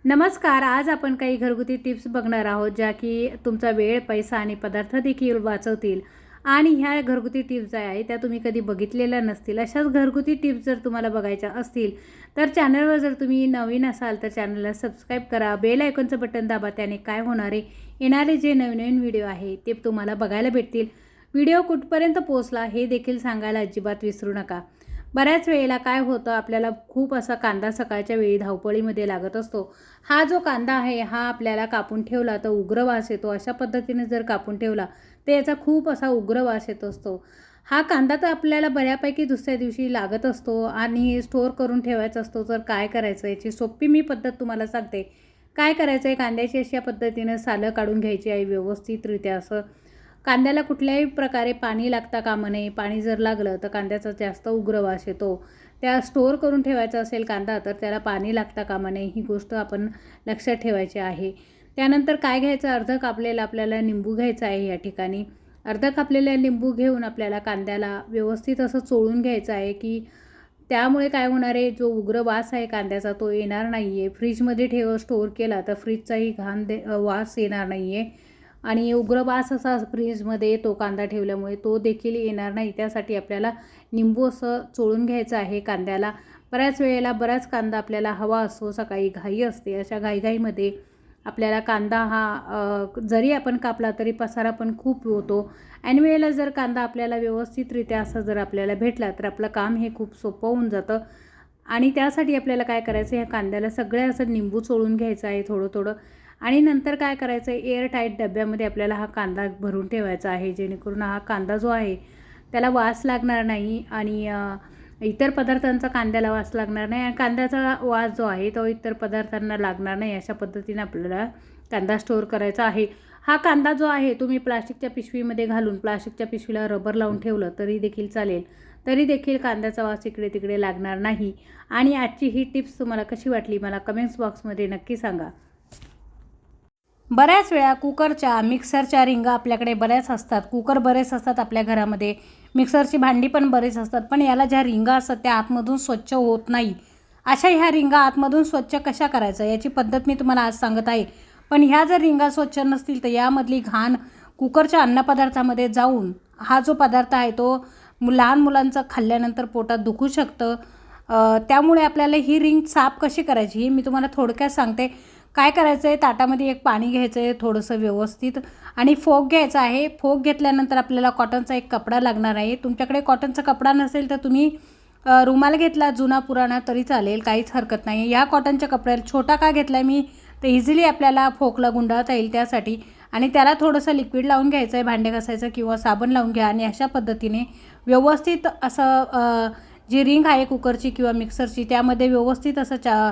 नमस्कार. आज आपण काही घरगुती टिप्स बघणार आहोत, ज्या की तुमचा वेळ, पैसा आणि पदार्थ देखील वाचवतील. आणि ह्या घरगुती टिप्स ज्या आहेत त्या तुम्ही कधी बघितलेल्या नसतील. अशाच घरगुती टिप्स जर तुम्हाला बघायच्या असतील तर चॅनलवर जर तुम्ही नवीन असाल तर चॅनलला सबस्क्राईब करा. बेल आयकॉनचं बटन दाबा. त्याने काय होणार आहे, येणारे जे नवीन व्हिडिओ आहे ते तुम्हाला बघायला भेटतील. व्हिडिओ कुठपर्यंत पोहोचला हे देखील सांगायला अजिबात विसरू नका. बऱ्याच वेळेला काय होतं, आपल्याला खूप असा कांदा सकाळच्या वेळी धावपळीमध्ये लागत असतो. हा जो कांदा आहे हा आपल्याला कापून ठेवला तर उग्र वास येतो. अशा पद्धतीने जर कापून ठेवला तर याचा खूप असा उग्र वास येत असतो. हा कांदा तर आपल्याला बऱ्यापैकी दुसऱ्या दिवशी लागत असतो आणि स्टोअर करून ठेवायचा असतो. तर काय करायचं, याची सोपी मी पद्धत तुम्हाला सांगते. काय करायचं आहे, कांद्याची अशा पद्धतीनं सालं काढून घ्यायची आहे व्यवस्थितरित्या. असं कांद्याला कुठल्याही प्रकारे पाणी लागता कामा नये. पाणी जर लागलं तर कांद्याचा जास्त उग्र वास येतो. त्या स्टोअर करून ठेवायचा असेल कांदा तर त्याला पाणी लागता कामा नये, ही गोष्ट आपण लक्षात ठेवायची आहे. त्यानंतर काय घ्यायचं, अर्ध कापलेला आपल्याला लिंबू घ्यायचा आहे. या ठिकाणी अर्ध कापलेला लिंबू घेऊन आपल्याला कांद्याला व्यवस्थित असं चोळून घ्यायचं आहे, की त्यामुळे काय होणार आहे, जो उग्र वास आहे कांद्याचा तो येणार नाही आहे. फ्रीजमध्ये स्टोअर केला तर फ्रीजचाही वास येणार नाही आहे आणि उग्र वास असा फ्रीजमध्ये येतो कांदा ठेवल्यामुळे, तो देखील येणार नाही. त्यासाठी आपल्याला निंबू असं चोळून घ्यायचं आहे कांद्याला. बऱ्याच वेळेला बराच कांदा आपल्याला हवा असतो, सकाळी घाई असते. अशा घाईघाईमध्ये आपल्याला कांदा हा जरी आपण कापला तरी पसारा पण खूप होतो. ऐन वेळेला जर कांदा आपल्याला व्यवस्थितरित्या असं जर आपल्याला भेटला तर आपलं काम हे खूप सोपं होऊन जातं. आणि त्यासाठी आपल्याला काय करायचं, ह्या कांद्याला सगळ्या असं निंबू चोळून घ्यायचं आहे थोडं थोडं. आणि नंतर काय करायचं आहे, एअरटाईट डब्यामध्ये आपल्याला हा कांदा भरून ठेवायचा आहे, जेणेकरून हा कांदा जो आहे त्याला वास लागणार नाही आणि इतर पदार्थांचा कांद्याला वास लागणार नाही आणि कांद्याचा वास जो आहे तो इतर पदार्थांना लागणार नाही. अशा पद्धतीने आपल्याला कांदा स्टोअर करायचा आहे. हा कांदा जो आहे तुम्ही प्लास्टिकच्या पिशवीमध्ये घालून प्लास्टिकच्या पिशवीला रबर लावून ठेवलं तरी देखील चालेल. तरी देखील कांद्याचा वास इकडे तिकडे लागणार नाही. आणि आजची ही टिप्स तुम्हाला कशी वाटली मला कमेंट्स बॉक्समध्ये नक्की सांगा. बऱ्याच वेळा कुकरच्या, मिक्सरच्या रिंगा आपल्याकडे बऱ्याच असतात. कुकर बरेच असतात आपल्या घरामध्ये. मिक्सरची भांडी पण बरेच असतात. पण याला ज्या रिंगा असतात त्या आतमधून स्वच्छ होत नाही. अशा ह्या रिंगा आतमधून स्वच्छ कशा करायचं याची पद्धत मी तुम्हाला आज सांगत आहे. पण ह्या जर रिंगा स्वच्छ नसतील तर यामधली घाण कुकरच्या अन्नपदार्थामध्ये जाऊन हा जो पदार्थ आहे तो लहान मुलांचं खाल्ल्यानंतर पोटात दुखू शकतं. त्यामुळे आपल्याला ही रिंग साफ कशी करायची हे मी तुम्हाला थोडक्यात सांगते. काय करायचं आहे, ताटामध्ये एक पाणी घ्यायचं आहे थोडंसं व्यवस्थित आणि फोक घ्यायचा आहे. फोक घेतल्यानंतर आपल्याला कॉटनचा एक कपडा लागणार आहे. तुमच्याकडे कॉटनचा कपडा नसेल तर तुम्ही रुमाल घेतला जुना पुराणा तरी चालेल, काहीच हरकत नाही. या कॉटनच्या कपड्याला छोटा का घेतला आहे मी, तर इझिली आपल्याला फोकला गुंडाळता येईल त्यासाठी. आणि त्याला थोडंसं लिक्विड लावून घ्यायचं आहे, भांडे घासायचं किंवा साबण लावून घ्या आणि अशा पद्धतीने व्यवस्थित असं जी रिंग आहे कुकरची किंवा मिक्सरची त्यामध्ये व्यवस्थित असं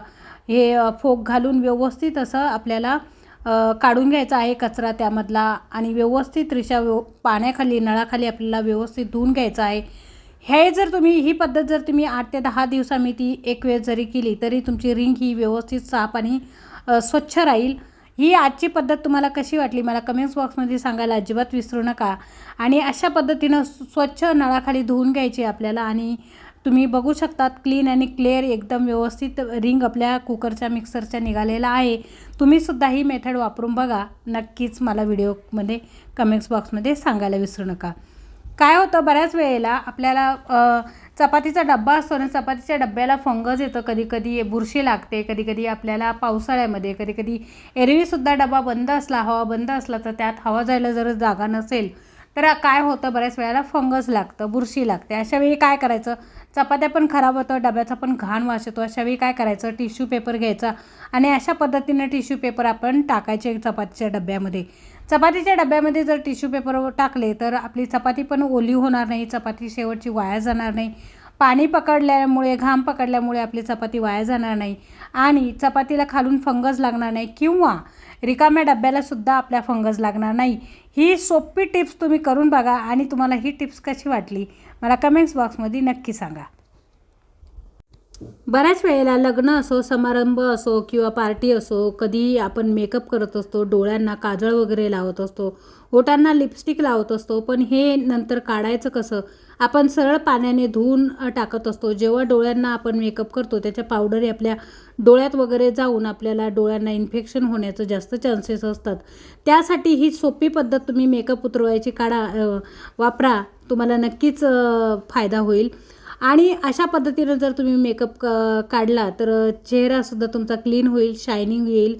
हे फोक घालून व्यवस्थित असं आपल्याला काढून घ्यायचा आहे कचरा त्यामधला आणि व्यवस्थित पाण्याखाली नळाखाली आपल्याला व्यवस्थित धुवून घ्यायचं आहे. हे जर तुम्ही ही पद्धत जर तुम्ही 8 ते 10 दिवसांनी ती एक वेळ जरी केली तरी तुमची रिंग ही व्यवस्थित साफ आणि स्वच्छ राहील. ही आजची पद्धत तुम्हाला कशी वाटली मला कमेंट्स बॉक्समध्ये सांगायला अजिबात विसरू नका. आणि अशा पद्धतीनं स्वच्छ नळाखाली धुवून घ्यायची आपल्याला आणि तुम्ही बघू शकतात क्लीन आणि क्लिअर एकदम व्यवस्थित रिंग आपल्या कुकरच्या मिक्सरच्या निघालेला आहे. तुम्हीसुद्धा ही मेथड वापरून बघा. नक्कीच मला व्हिडिओमध्ये कमेंट्स बॉक्समध्ये सांगायला विसरू नका. काय होतं, बऱ्याच वेळेला आपल्याला चपातीचा डब्बा असतो ना, चपातीच्या डब्याला फंगस येतं, कधीकधी बुरशी लागते, कधीकधी आपल्याला पावसाळ्यामध्ये कधीकधी एरवीसुद्धा डबा बंद असला, हवा बंद असला तर त्यात हवा जायला जर जागा नसेल तर काय होतं, बऱ्याच वेळेला फंगस लागतं, बुरशी लागते. अशावेळी काय करायचं, चपात्या पण खराब होतं, डब्याचा पण घाण वास येतो. अशावेळी काय करायचं, टिश्यू पेपर घ्यायचा आणि अशा पद्धतीने टिश्यू पेपर आपण टाकायचे चपातीच्या डब्यामध्ये. चपातीच्या डब्यामध्ये जर टिश्यू पेपर टाकले तर आपली चपाती पण ओली होणार नाही, चपाती शेवटची वाया जाणार नाही. पाणी पकडल्यामुळे, घाम पकडल्यामुळे आपली चपाती वाया जाणार नाही आणि चपातीला खालून फंगस लागणार नाही किंवा रिकाम्या डब्यालासुद्धा आपल्या फंगस लागणार नाही. ही सोपी टिप्स तुम्ही करून बघा आणि तुम्हाला ही टिप्स कशी वाटली मला कमेंट्स बॉक्समध्ये नक्की सांगा. बऱ्याच वेळेला लग्न असो, समारंभ असो किंवा पार्टी असो, कधी आपण मेकअप करत असतो, डोळ्यांना काजळ वगैरे लावत असतो, ओठांना लिपस्टिक लावत असतो, पण हे नंतर काढायचं कसं? आपण सरळ पाण्याने धुवून टाकत असतो. जेव्हा डोळ्यांना आपण मेकअप करतो त्याच्या पावडरी आपल्या डोळ्यात वगैरे जाऊन आपल्याला डोळ्यांना इन्फेक्शन होण्याचं जास्त चान्सेस असतात. त्यासाठी ही सोपी पद्धत तुम्ही मेकअप उतरवायची वापरा. तुम्हाला नक्कीच फायदा होईल. आणि अशा पद्धतीनं जर तुम्ही मेकअप काढला तर चेहरासुद्धा तुमचा क्लीन होईल, शायनिंग येईल.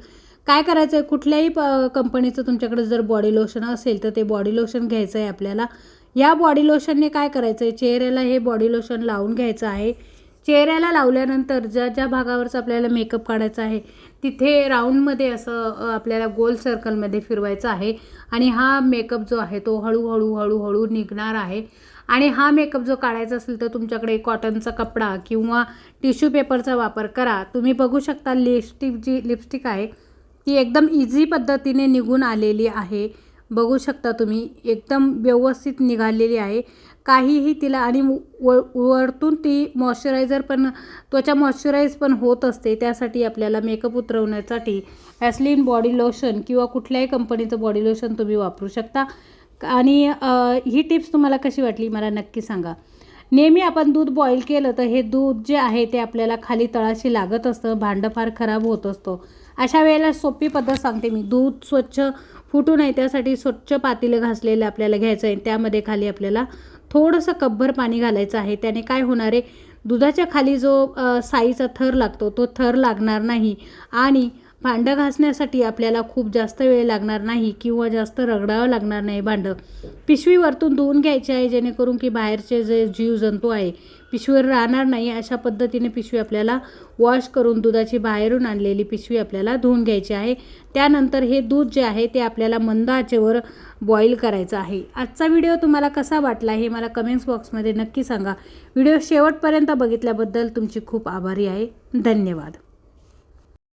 काय करायचं आहे, कुठल्याही कंपनीचं तुमच्याकडे जर बॉडी लोशन असेल तर ते बॉडी लोशन घ्यायचं आहे आपल्याला. या बॉडी लोशनने काय करायचं आहे, चेहऱ्याला हे बॉडी लोशन लावून घ्यायचं आहे. चेहऱ्याला लावल्यानंतर ज्या ज्या भागावरचं आपल्याला मेकअप काढायचा आहे तिथे राऊंडमध्ये असं आपल्याला गोल सर्कलमध्ये फिरवायचं आहे. आणि हा मेकअप जो आहे तो हळूहळू हळूहळू निघणार आहे. आणि हा मेकअप जो काढायचा असेल तर तुमच्याकडे कॉटनचा कपडा किंवा टिश्यू पेपरचा वापर करा. तुम्ही बघू शकता जी लिपस्टिक आहे ती एकदम इझी पद्धतीने निघून आलेली आहे. बघू शकता तुम्ही, एकदम व्यवस्थित निघालेली आहे. काहीही तिला आणि वरतून ती त्वचा मॉइश्चराईज पण होत असते. त्यासाठी आपल्याला मेकअप उतरवण्यासाठी व्हॅसलीन बॉडी लोशन किंवा कुठल्याही कंपनीचं बॉडी लोशन तुम्ही वापरू शकता. आणि ही टिप्स तुम्हाला कशी वाटली मला नक्की सांगा. नेहमी आपण दूध बॉईल केलं तर हे दूध जे आहे ते आपल्याला खाली तळाशी लागत असतं, भांडं फार खराब होत असतो. अशा वेळेला सोपी पद्धत सांगते मी. दूध स्वच्छ फुटू नये त्यासाठी स्वच्छ पातेलं घासलेलं आपल्याला घ्यायचं आहे. त्यामध्ये खाली आपल्याला थोडंसं कपभर पाणी घालायचं आहे. त्याने काय होणार आहे, दुधाच्या खाली जो साईचा थर लागतो तो थर लागणार नाही. आणि भांडं घासण्यासाठी आपल्याला खूप जास्त वेळ लागणार नाही किंवा जास्त रगडावं लागणार नाही भांडं. पिशवी वरतून धुवून घ्यायची आहे जेणेकरून की बाहेरचे जे जीवजंतू आहे पिशवीवर राहणार नाही. अशा पद्धतीने पिशवी आपल्याला वॉश करून दुधाची बाहेरून आणलेली पिशवी आपल्याला धुवून घ्यायची आहे. त्यानंतर हे दूध जे आहे ते आपल्याला मंद आचेवर बॉईल करायचं आहे. आजचा व्हिडिओ तुम्हाला कसा वाटला हे मला कमेंट्स बॉक्समध्ये नक्की सांगा. व्हिडिओ शेवटपर्यंत बघितल्याबद्दल तुमची खूप आभारी आहे. धन्यवाद.